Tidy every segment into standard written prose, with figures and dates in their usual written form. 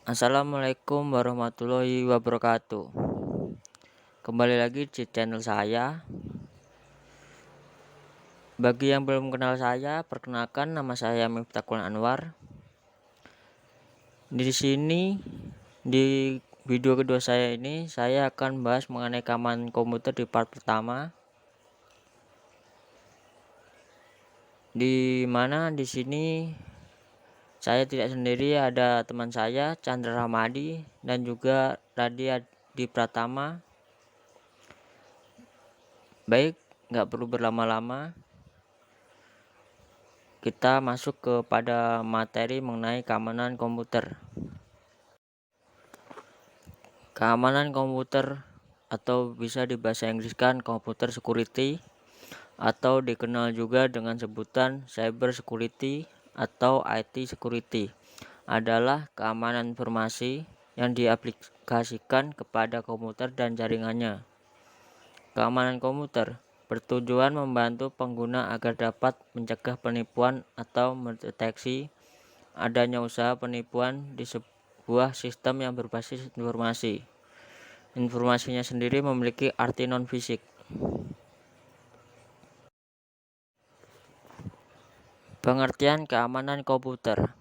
Assalamualaikum warahmatullahi wabarakatuh. Kembali lagi di channel saya. Bagi yang belum kenal saya, perkenalkan nama saya Miftahul Anwar. Di sini di video kedua saya ini saya akan bahas mengenai keamanan komputer di part pertama. Di mana di sini saya tidak sendiri, ada teman saya Chandra Rahmadi dan juga Radia di Pratama. Baik, nggak perlu berlama-lama. Kita masuk kepada materi mengenai keamanan komputer. Keamanan komputer atau bisa dibahasa Inggriskan computer security atau dikenal juga dengan sebutan cyber security atau IT security adalah keamanan informasi yang diaplikasikan kepada komputer dan jaringannya. Keamanan komputer bertujuan membantu pengguna agar dapat mencegah penipuan atau mendeteksi adanya usaha penipuan di sebuah sistem yang berbasis informasi. Informasinya sendiri memiliki arti non-fisik. Pengertian keamanan komputer.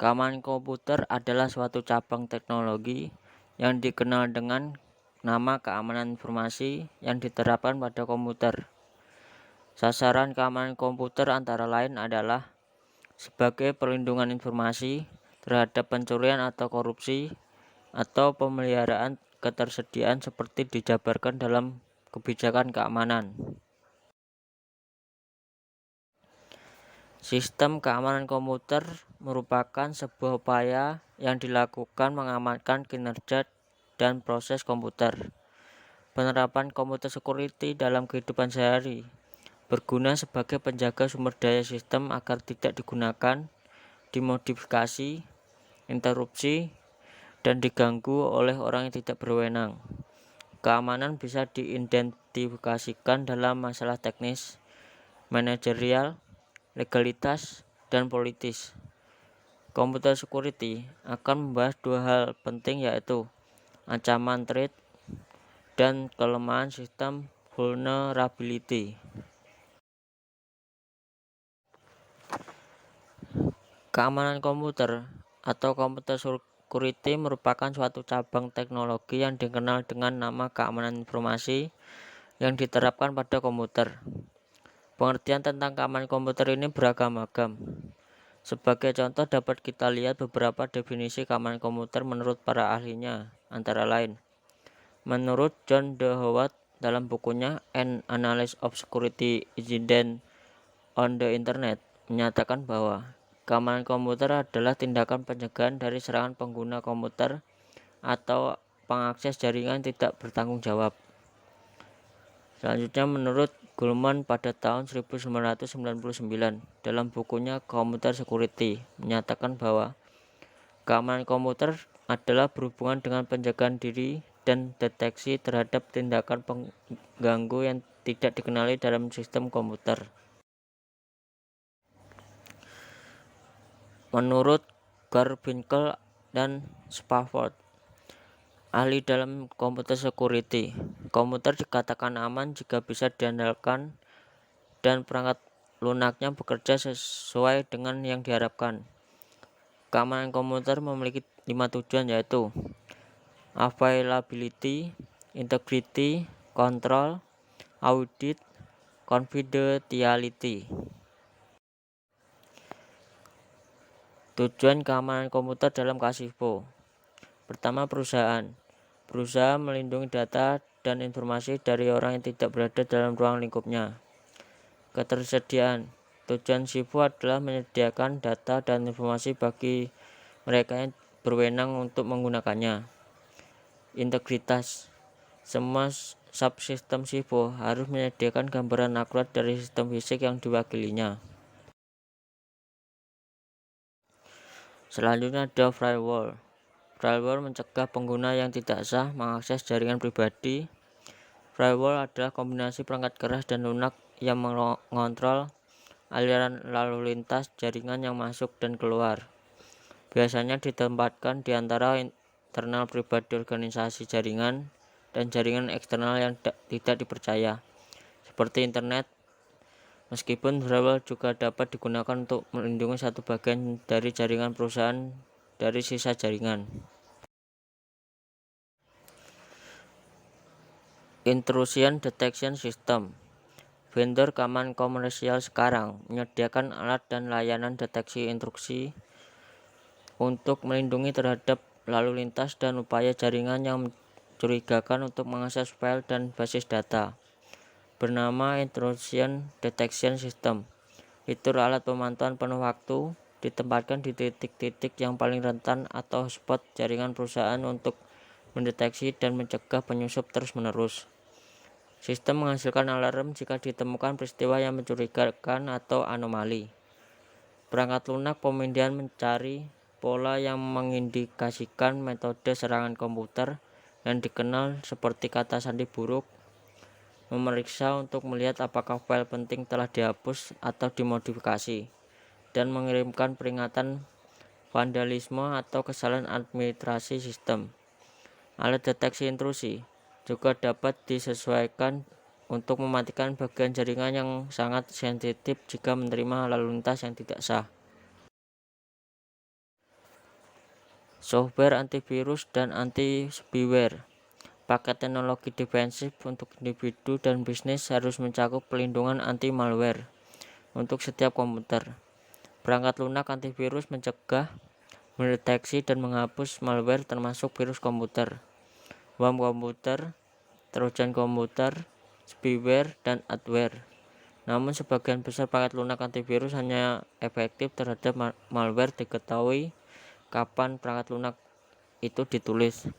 Keamanan komputer adalah suatu cabang teknologi yang dikenal dengan nama keamanan informasi yang diterapkan pada komputer. Sasaran keamanan komputer antara lain adalah sebagai perlindungan informasi terhadap pencurian atau korupsi atau pemeliharaan ketersediaan seperti dijabarkan dalam kebijakan keamanan. Sistem keamanan komputer merupakan sebuah upaya yang dilakukan mengamankan kinerja dan proses komputer. Penerapan komputer security dalam kehidupan sehari berguna sebagai penjaga sumber daya sistem agar tidak digunakan, dimodifikasi, interupsi, dan diganggu oleh orang yang tidak berwenang. Keamanan bisa diidentifikasikan dalam masalah teknis, manajerial, legalitas, dan politis. Computer security akan membahas dua hal penting, yaitu ancaman threat dan kelemahan sistem vulnerability. Keamanan komputer atau computer security merupakan suatu cabang teknologi yang dikenal dengan nama keamanan informasi yang diterapkan pada komputer. Pengertian tentang keamanan komputer ini beragam-agam. Sebagai contoh dapat kita lihat beberapa definisi keamanan komputer menurut para ahlinya, antara lain. Menurut John D. Howard dalam bukunya An Analysis of Security Incidents on the Internet menyatakan bahwa keamanan komputer adalah tindakan pencegahan dari serangan pengguna komputer atau pengakses jaringan tidak bertanggung jawab. Selanjutnya, menurut Goldman pada tahun 1999 dalam bukunya Computer Security menyatakan bahwa keamanan komputer adalah berhubungan dengan penjagaan diri dan deteksi terhadap tindakan pengganggu yang tidak dikenali dalam sistem komputer. Menurut Garfinkel dan Spafford, ahli dalam computer security, komputer dikatakan aman jika bisa diandalkan dan perangkat lunaknya bekerja sesuai dengan yang diharapkan. Keamanan komputer memiliki 5 tujuan, yaitu availability, integrity, control, audit, confidentiality. Tujuan keamanan komputer dalam Kasifo. Pertama, perusahaan. Berusaha melindungi data dan informasi dari orang yang tidak berada dalam ruang lingkupnya. Ketersediaan. Tujuan SIFO adalah menyediakan data dan informasi bagi mereka yang berwenang untuk menggunakannya. Integritas. Semua subsistem SIFO harus menyediakan gambaran akurat dari sistem fisik yang diwakilinya. Selanjutnya ada firewall. Firewall mencegah pengguna yang tidak sah mengakses jaringan pribadi. Firewall adalah kombinasi perangkat keras dan lunak yang mengontrol aliran lalu lintas jaringan yang masuk dan keluar. Biasanya ditempatkan di antara internal pribadi organisasi jaringan dan jaringan eksternal yang tidak dipercaya, seperti internet. Meskipun firewall juga dapat digunakan untuk melindungi satu bagian dari jaringan perusahaan dari sisa jaringan. Intrusion Detection System. Vendor keamanan komersial sekarang menyediakan alat dan layanan deteksi intrusi untuk melindungi terhadap lalu lintas dan upaya jaringan yang mencurigakan untuk mengakses file dan basis data. Bernama Intrusion Detection System. Fitur alat pemantauan penuh waktu ditempatkan di titik-titik yang paling rentan atau hotspot jaringan perusahaan untuk mendeteksi dan mencegah penyusup terus-menerus. Sistem menghasilkan alarm jika ditemukan peristiwa yang mencurigakan atau anomali. Perangkat lunak pemindahan mencari pola yang mengindikasikan metode serangan komputer yang dikenal seperti kata sandi buruk, memeriksa untuk melihat apakah file penting telah dihapus atau dimodifikasi, dan mengirimkan peringatan vandalisme atau kesalahan administrasi sistem. Alat deteksi intrusi juga dapat disesuaikan untuk mematikan bagian jaringan yang sangat sensitif jika menerima lalu lintas yang tidak sah. Software antivirus dan anti-spyware. Paket teknologi defensif untuk individu dan bisnis harus mencakup pelindungan anti-malware untuk setiap komputer. Perangkat lunak antivirus mencegah, mendeteksi, dan menghapus malware termasuk virus komputer, worm komputer, trojan komputer, spyware, dan adware. Namun sebagian besar paket lunak antivirus hanya efektif terhadap malware diketahui kapan perangkat lunak itu ditulis.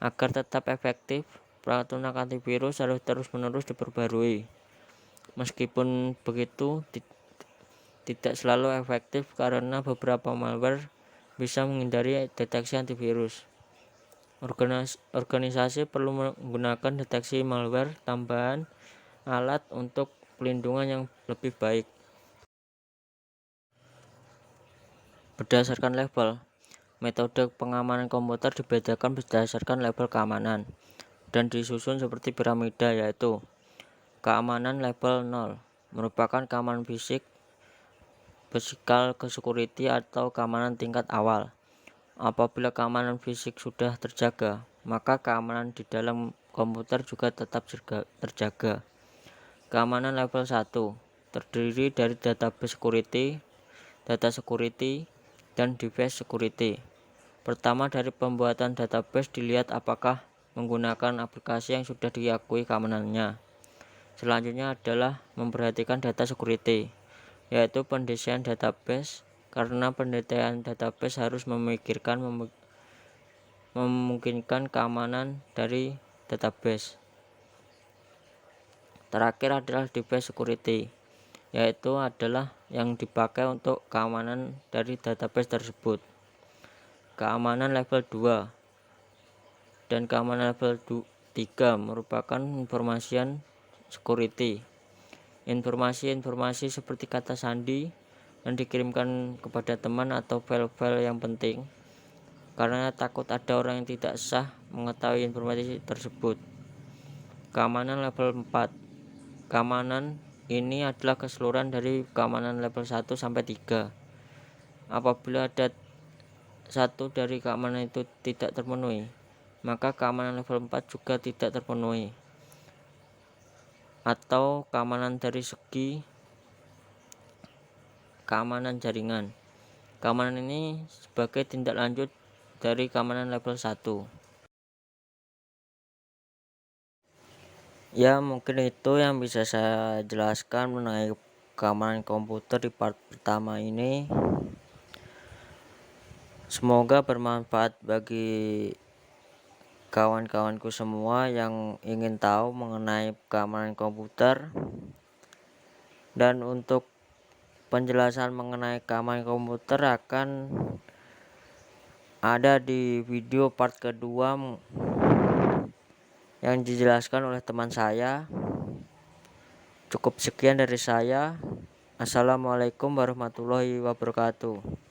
Agar tetap efektif, perangkat lunak antivirus harus terus-menerus diperbarui. Meskipun begitu, tidak selalu efektif karena beberapa malware bisa menghindari deteksi antivirus. Organisasi perlu menggunakan deteksi malware tambahan, alat untuk pelindungan yang lebih baik. Berdasarkan level, metode pengamanan komputer dibedakan berdasarkan level keamanan dan disusun seperti piramida, yaitu keamanan level 0 merupakan keamanan fisik, physical security atau keamanan tingkat awal. Apabila keamanan fisik sudah terjaga, maka keamanan di dalam komputer juga tetap terjaga. Keamanan level 1 terdiri dari database security, data security, dan device security. Pertama, dari pembuatan database dilihat apakah menggunakan aplikasi yang sudah diakui keamanannya. Selanjutnya adalah memperhatikan data security, yaitu pendesain database, karena pendesain database harus memungkinkan keamanan dari database. Terakhir adalah device security, yaitu adalah yang dipakai untuk keamanan dari database tersebut. Keamanan level 2 dan keamanan level 3 merupakan information security. Informasi seperti kata sandi yang dikirimkan kepada teman atau file-file yang penting, karena takut ada orang yang tidak sah mengetahui informasi tersebut. Keamanan level 4. Keamanan ini adalah keseluruhan dari keamanan level 1 sampai 3. Apabila ada satu dari keamanan itu tidak terpenuhi, maka keamanan level 4 juga tidak terpenuhi. Atau keamanan dari segi keamanan jaringan. Keamanan ini sebagai tindak lanjut dari keamanan level 1. Ya, mungkin itu yang bisa saya jelaskan mengenai keamanan komputer di part pertama ini. Semoga bermanfaat bagi kawan-kawanku semua yang ingin tahu mengenai keamanan komputer. Dan untuk penjelasan mengenai keamanan komputer akan ada di video part kedua yang dijelaskan oleh teman saya. Cukup sekian dari saya. Assalamualaikum warahmatullahi wabarakatuh.